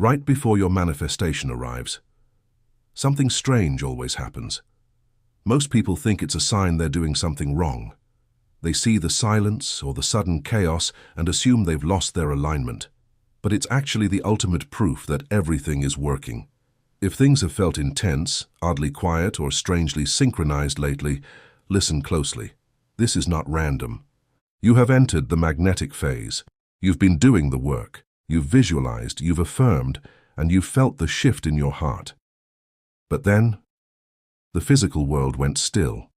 right before your manifestation arrives. Something strange always happens. Most people think it's a sign they're doing something wrong. They see the silence or the sudden chaos and assume they've lost their alignment. But it's actually the ultimate proof that everything is working. If things have felt intense, oddly quiet, or strangely synchronized lately, listen closely. This is not random. You have entered the magnetic phase. You've been doing the work. You've visualized, you've affirmed, and you've felt the shift in your heart. But then, the physical world went still.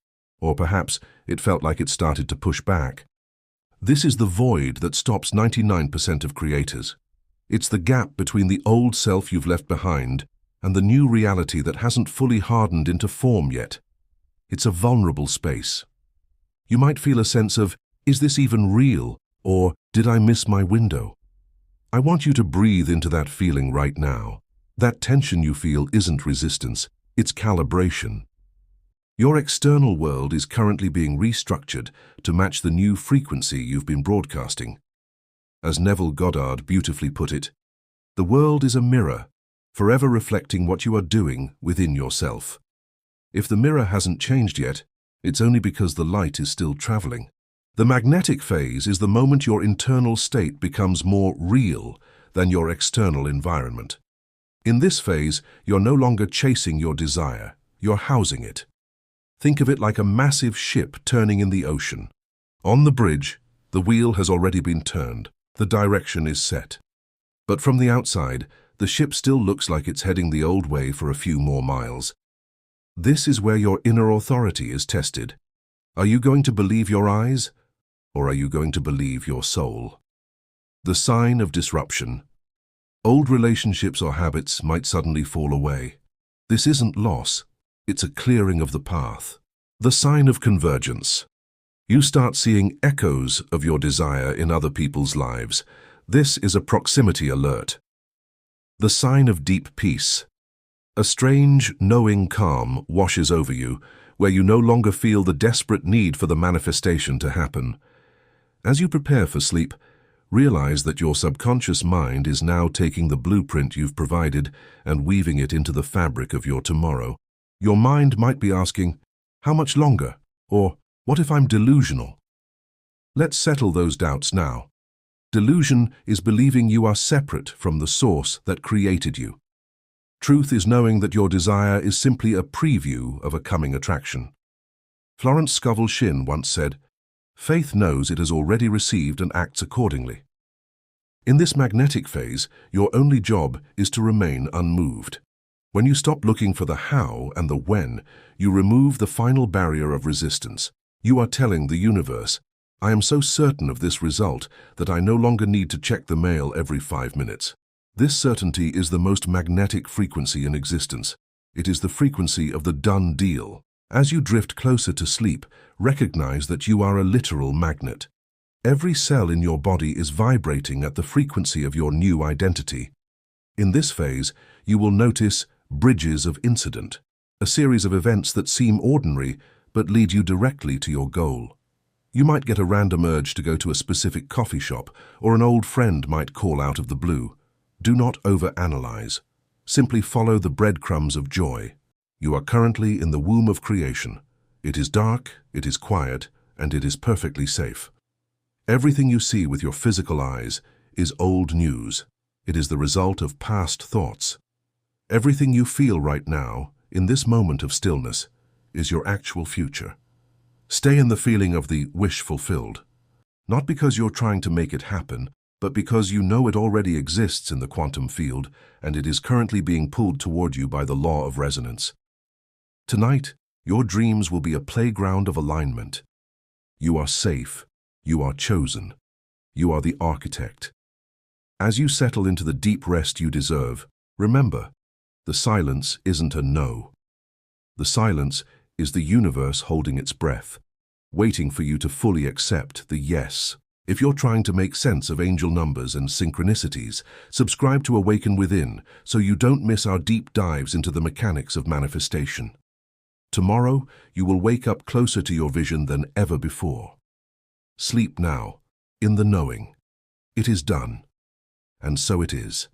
Or perhaps it felt like it started to push back. This is the void that stops 99% of creators. It's the gap between the old self you've left behind and the new reality that hasn't fully hardened into form yet. It's a vulnerable space. You might feel a sense of, is this even real? Or, did I miss my window? I want you to breathe into that feeling right now. That tension you feel isn't resistance, it's calibration. Your external world is currently being restructured to match the new frequency you've been broadcasting. As Neville Goddard beautifully put it, the world is a mirror, forever reflecting what you are doing within yourself. If the mirror hasn't changed yet, it's only because the light is still traveling. The magnetic phase is the moment your internal state becomes more real than your external environment. In this phase, you're no longer chasing your desire, you're housing it. Think of it like a massive ship turning in the ocean. On the bridge, the wheel has already been turned, the direction is set. But from the outside, the ship still looks like it's heading the old way for a few more miles. This is where your inner authority is tested. Are you going to believe your eyes, or are you going to believe your soul? The sign of disruption. Old relationships or habits might suddenly fall away. This isn't loss, it's a clearing of the path. The sign of convergence. You start seeing echoes of your desire in other people's lives. This is a proximity alert. The sign of deep peace. A strange, knowing calm washes over you, where you no longer feel the desperate need for the manifestation to happen. As you prepare for sleep, realize that your subconscious mind is now taking the blueprint you've provided and weaving it into the fabric of your tomorrow. Your mind might be asking, how much longer? Or, what if I'm delusional? Let's settle those doubts now. Delusion is believing you are separate from the source that created you. Truth is knowing that your desire is simply a preview of a coming attraction. Florence Scovel Shinn once said, faith knows it has already received and acts accordingly. In this magnetic phase, your only job is to remain unmoved. When you stop looking for the how and the when, you remove the final barrier of resistance. You are telling the universe, I am so certain of this result that I no longer need to check the mail every 5 minutes. This certainty is the most magnetic frequency in existence. It is the frequency of the done deal. As you drift closer to sleep, recognize that you are a literal magnet. Every cell in your body is vibrating at the frequency of your new identity. In this phase, you will notice bridges of incident, a series of events that seem ordinary but lead you directly to your goal. You might get a random urge to go to a specific coffee shop, or an old friend might call out of the blue. Do not overanalyze. Simply follow the breadcrumbs of joy. You are currently in the womb of creation. It is dark, it is quiet, and it is perfectly safe. Everything you see with your physical eyes is old news. It is the result of past thoughts. Everything you feel right now, in this moment of stillness, is your actual future. Stay in the feeling of the wish fulfilled. Not because you're trying to make it happen, but because you know it already exists in the quantum field and it is currently being pulled toward you by the law of resonance. Tonight, your dreams will be a playground of alignment. You are safe. You are chosen. You are the architect. As you settle into the deep rest you deserve, remember, the silence isn't a no. The silence is the universe holding its breath, waiting for you to fully accept the yes. If you're trying to make sense of angel numbers and synchronicities, subscribe to Awaken Within so you don't miss our deep dives into the mechanics of manifestation. Tomorrow, you will wake up closer to your vision than ever before. Sleep now, in the knowing. It is done. And so it is.